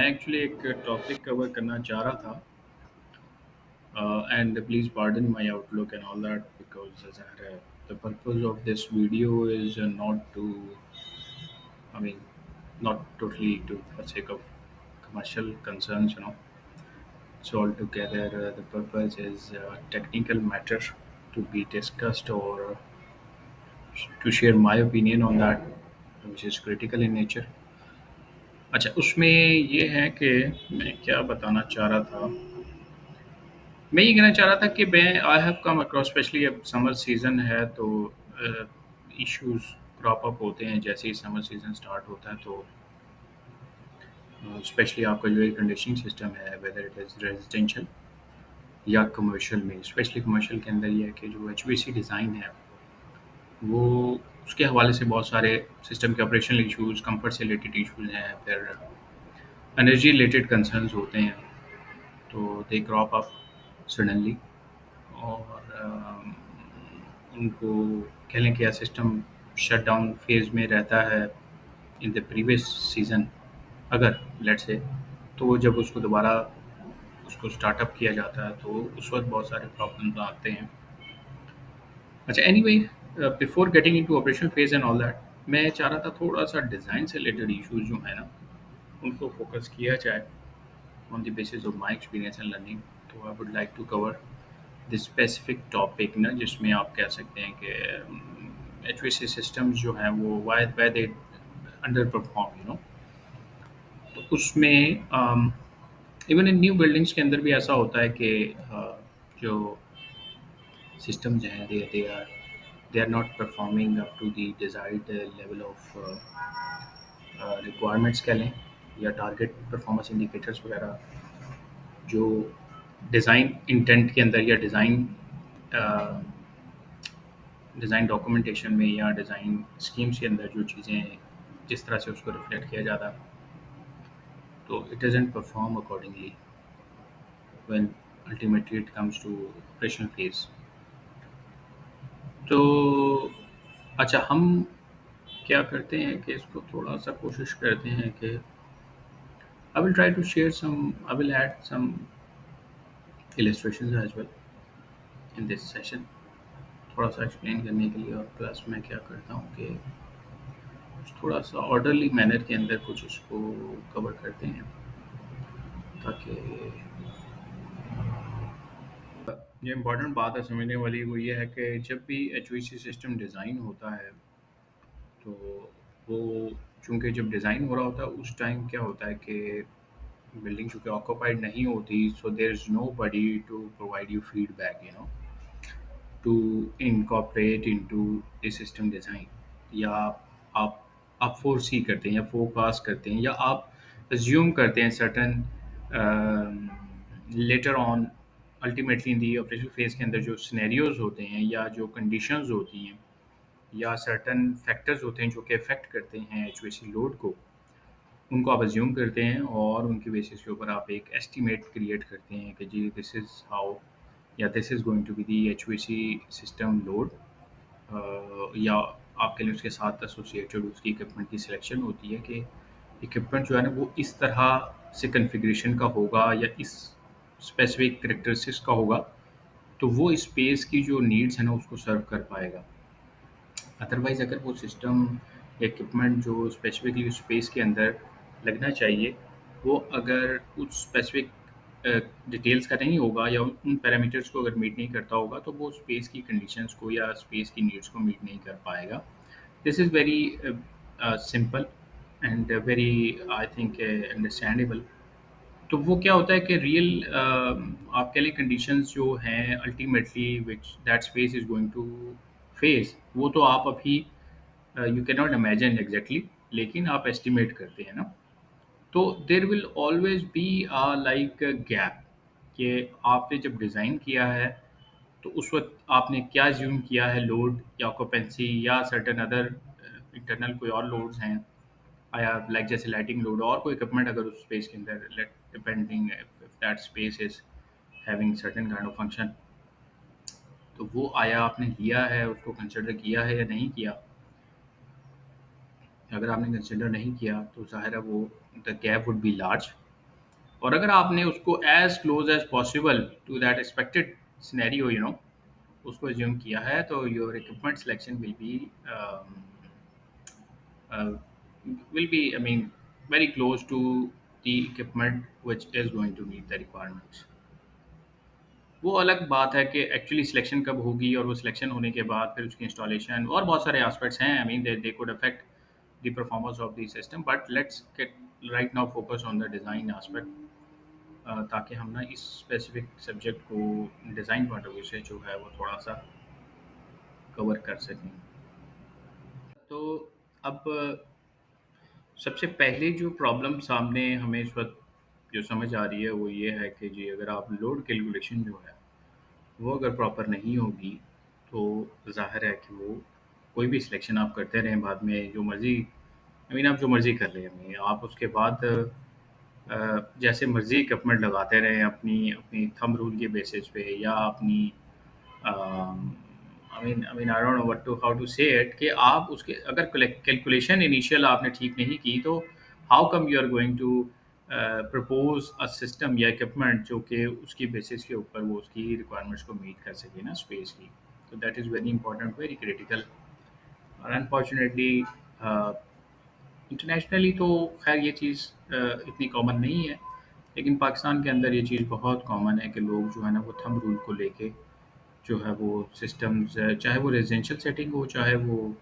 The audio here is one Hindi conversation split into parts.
मैं एक्चुअली एक टॉपिक कवर करना चाह रहा था and please pardon my outlook and all that because the purpose of this video is not to, I mean, not totally to for sake of commercial concerns, So altogether, the purpose is technical matter to be discussed or to share my opinion on that, which is critical in nature. अच्छा, उसमें ये है कि मैं क्या बताना चाह रहा था। मैं ये कहना चाह रहा था कि मैं I have come across, specially अब समर सीज़न है तो इश्यूज क्रॉप अप होते हैं जैसे ही समर सीज़न स्टार्ट होता है। तो स्पेशली आपका जो एयर कंडीशनिंग सिस्टम है, वेदर इट इज़ रेजिडेंशियल या कमर्शियल में, स्पेशली कमर्शियल के अंदर ये है कि जो एचवीएसी डिज़ाइन है वो उसके हवाले से बहुत सारे सिस्टम के ऑपरेशनल इश्यूज, कंफर्ट से रिलेटेड इश्यूज हैं, फिर एनर्जी रिलेटेड कंसर्न्स होते हैं। तो दे क्रॉप अप सडनली और उनको कह लें कि सिस्टम शट डाउन फेज में रहता है इन द प्रीवियस सीज़न, अगर लेट्स से, तो जब उसको दोबारा उसको स्टार्टअप किया जाता है तो उस वक्त बहुत सारे प्रॉब्लम्स आते हैं। अच्छा, anyway, before getting into operational phase and all that, मैं चाह रहा था थोड़ा सा डिज़ाइन से रिलेटेड इश्यूज जो है ना उनको फोकस किया जाए on the basis of my experience and learning. तो I would like to cover this specific topic ना, जिसमें आप कह सकते हैं कि एचवीएसी सिस्टम्स जो हैं वो why why they underperform, तो उसमें इवन इन न्यू बिल्डिंग्स के अंदर भी ऐसा होता है कि जो systems हैं they are not performing up to the desired level of requirements कह लें, या टारगेट परफॉर्मेंस इंडिकेटर्स वगैरह जो डिज़ाइन इंटेंट के अंदर या डिज़ाइन डॉक्यूमेंटेशन में या डिज़ाइन स्कीम्स के अंदर जो चीज़ें जिस तरह से उसको रिफ्लेक्ट किया जाता है, तो it doesn't perform accordingly when ultimately it comes to operational phase. तो अच्छा, हम क्या करते हैं कि इसको थोड़ा-सा कोशिश करते हैं कि I will try to share some, I will add some illustrations as well in this session, थोड़ा-सा एक्सप्लेन करने के लिए। और प्लस मैं क्या करता हूँ कि थोड़ा-सा ऑर्डरली मैनर के अंदर कुछ इसको कवर करते हैं, ताकि ये इम्पोर्टेंट बात है समझने वाली, वो ये है कि जब भी एचवीएसी सिस्टम डिज़ाइन होता है तो वो, चूँकि जब डिज़ाइन हो रहा होता है उस टाइम क्या होता है कि बिल्डिंग चूँकि ऑक्यूपाइड नहीं होती, so there is nobody to provide you feedback, to incorporate into the system design, या आप आप फोरसी करते हैं या फोरकास्ट करते हैं या आप अज्यूम करते हैं certain later on, ultimately in the operational phase के अंदर जो सिनेरियोज होते हैं या जो कंडीशंस होती हैं या सर्टेन फैक्टर्स होते हैं जो कि अफेक्ट करते हैं एचवीएसी लोड को, उनको आप अज्यूम करते हैं और उनके बेसिस के ऊपर आप एक एस्टीमेट क्रिएट करते हैं कि जी दिस इज़ हाउ, या this is going to be the HVAC system load, या आपके लिए उसके साथ एसोसिएटेड उसकी इक्विपमेंट की सिलेक्शन होती है कि इक्विपमेंट जो है ना वो इस तरह से कॉन्फ़िगरेशन का होगा या इस स्पेसिफिक कैरेक्टरिस्टिक्स का होगा, तो वो स्पेस की जो नीड्स है ना उसको सर्व कर पाएगा। अदरवाइज़ अगर वो सिस्टम इक्विपमेंट जो स्पेसिफिकली उस स्पेस के अंदर लगना चाहिए, वो अगर उस स्पेसिफिक डिटेल्स का नहीं होगा या उन पैरामीटर्स को अगर मीट नहीं करता होगा, तो वो स्पेस की कंडीशंस को या स्पेस की नीड्स को मीट नहीं कर पाएगा। This is very simple and very, I think, understandable. तो वो क्या होता है कि रियल आपके लिए कंडीशंस जो हैं ultimately which that space is going to face, वो तो आप अभी you can not imagine exactly, लेकिन आप एस्टिमेट करते हैं ना। तो there will always be like gap, कि आपने जब डिज़ाइन किया है तो उस वक्त आपने क्या ज्यूम किया है, लोड या ऑक्यूपेंसी या सर्टेन अदर इंटरनल कोई और लोड्स हैं, आया लाइक जैसे लाइटिंग लोड और कोई इक्विपमेंट अगर उस स्पेस के अंदर, let depending if that space is having certain kind of function, तो वो आया आपने लिया है, उसको कंसिडर किया है या नहीं किया। अगर आपने कंसिडर नहीं किया तो ज़ाहिर है वो the gap would be large, और अगर आपने उसको as close as possible to that expected scenario उसको एज्यूम किया है, तो your equipment selection will be, I mean, very close to the equipment which is going to meet the requirements. वो अलग बात है कि एक्चुअली सिलेक्शन कब होगी, और वो सिलेक्शन होने के बाद फिर उसकी इंस्टॉलेशन और बहुत सारे एस्पेक्ट्स हैं। I mean they could affect the performance of the system, but let's get right now focus on the design aspect, ताकि हम ना इस स्पेसिफिक सब्जेक्ट को डिज़ाइन पॉइंट ऑफ व्यू से जो है वो थोड़ा सा कवर कर सकें। तो अब सबसे पहले जो प्रॉब्लम सामने हमें इस वक्त जो समझ आ रही है वो ये है कि जी अगर आप लोड कैलकुलेशन जो है वो अगर प्रॉपर नहीं होगी, तो ज़ाहिर है कि वो कोई भी सिलेक्शन आप करते रहें बाद में जो मर्ज़ी, आई मीन आप जो मर्ज़ी कर लें, I mean, आप उसके बाद जैसे मर्ज़ी इक्विपमेंट लगाते रहें अपनी अपनी थंब रूल के बेसिस पे, या अपनी I mean I don't know what to how to say it, कि आप उसके अगर कैलकुलेशन इनिशियल आपने ठीक नहीं की, तो how come you are going to propose a system या इक्विपमेंट जो कि उसकी बेसिस के ऊपर वो उसकी रिक्वायरमेंट्स को मीट कर सके ना स्पेस की। तो that is very important, very critical. और अनफॉर्चुनेटली इंटरनेशनली तो खैर ये चीज़ इतनी कॉमन नहीं है, लेकिन पाकिस्तान के अंदर ये चीज़ बहुत कॉमन है कि लोग जो है ना वो थंब रूल को लेके जो है वो सिस्टम्स, चाहे वो रेजिडेंशियल सेटिंग हो, चाहे वो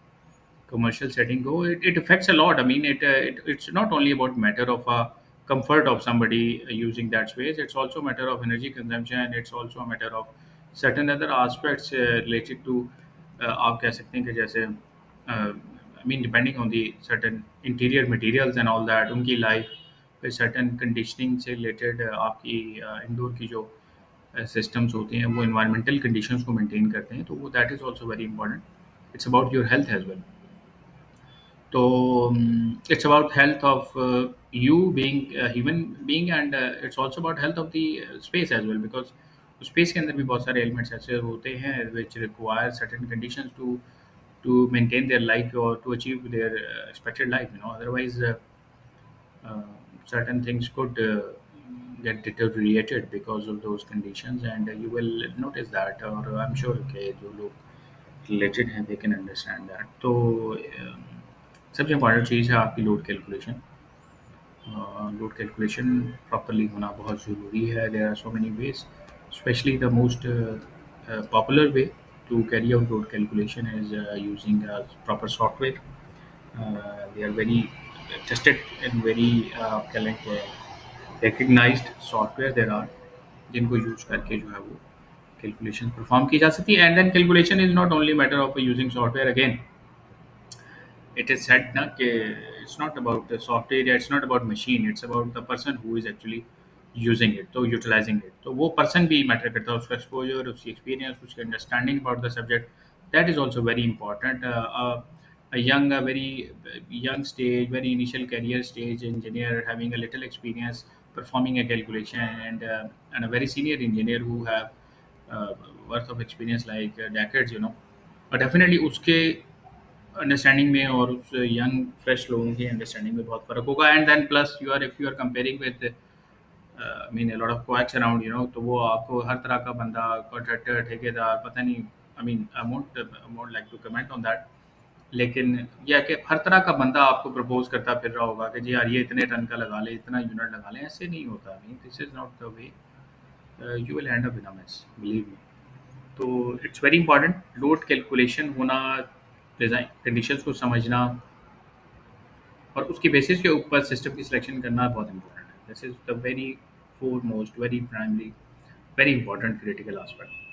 commercial setting go, it affects a lot. I mean, it's not only about matter of a comfort of somebody using that space. It's also a matter of energy consumption. It's also a matter of certain other aspects related to आप कह सकते हैं कि जैसे I mean depending on the certain interior materials and all that, उनकी life फिर certain conditioning से related आपकी indoor की जो सिस्टम्स होते हैं वो environmental conditions को maintain करते हैं, तो वो that is also very important. It's about your health as well. So it's about health of you being a human being, and it's also about health of the space as well, because space के अंदर भी बहुत सारे elements ऐसे होते हैं which require certain conditions to maintain their life or to achieve their expected life. Otherwise uh, certain things could get deteriorated because of those conditions, and you will notice that, or I'm sure okay जो लोग related हैं they can understand that. तो सबसे इम्पॉर्टेंट चीज़ है आपकी लोड कैलकुलेशन प्रॉपरली होना बहुत ज़रूरी है। There are so many ways, especially the most popular way to carry out load calculation is using proper software. They are very tested and very recognised software there are, जिनको यूज करके जो है वो कैलकुलेशन परफॉर्म की जा सकती है। And then calculation is not only matter of using software. Again it is said na कि it's not about the software, it's not about machine, it's about the person who is actually using it, तो utilizing it। तो वो person भी matter करता है, उसका exposure, उसकी experience, उसकी understanding about the subject, that is also very important। A very young stage, very initial career stage engineer having a little experience performing a calculation, and a very senior engineer who have uh, worth of experience like decades, but definitely उसके अंडरस्टैंडिंग में और उस यंग फ्रेश लोगों की अंडरस्टैंडिंग में बहुत फ़र्क होगा। And then plus you are if you are comparing with I mean a lot of coax around, तो वो आपको हर तरह का बंदा, कॉन्ट्रैक्टर, ठेकेदार, पता नहीं, I mean I won't like to comment on that, लेकिन ये है कि हर तरह का बंदा आपको प्रपोज करता फिर रहा होगा कि जी यार ये इतने टन का लगा ले, इतना यूनिट लगा लें। ऐसे नहीं होता। I mean this is not the way, you will end up in a mess, believe me. तो it's very important load calculation होना, डिज़ाइन कंडीशंस को समझना और उसकी बेसिस के ऊपर सिस्टम की सिलेक्शन करना बहुत इंपॉर्टेंट है। This is the very four most, very primary, very important critical aspect.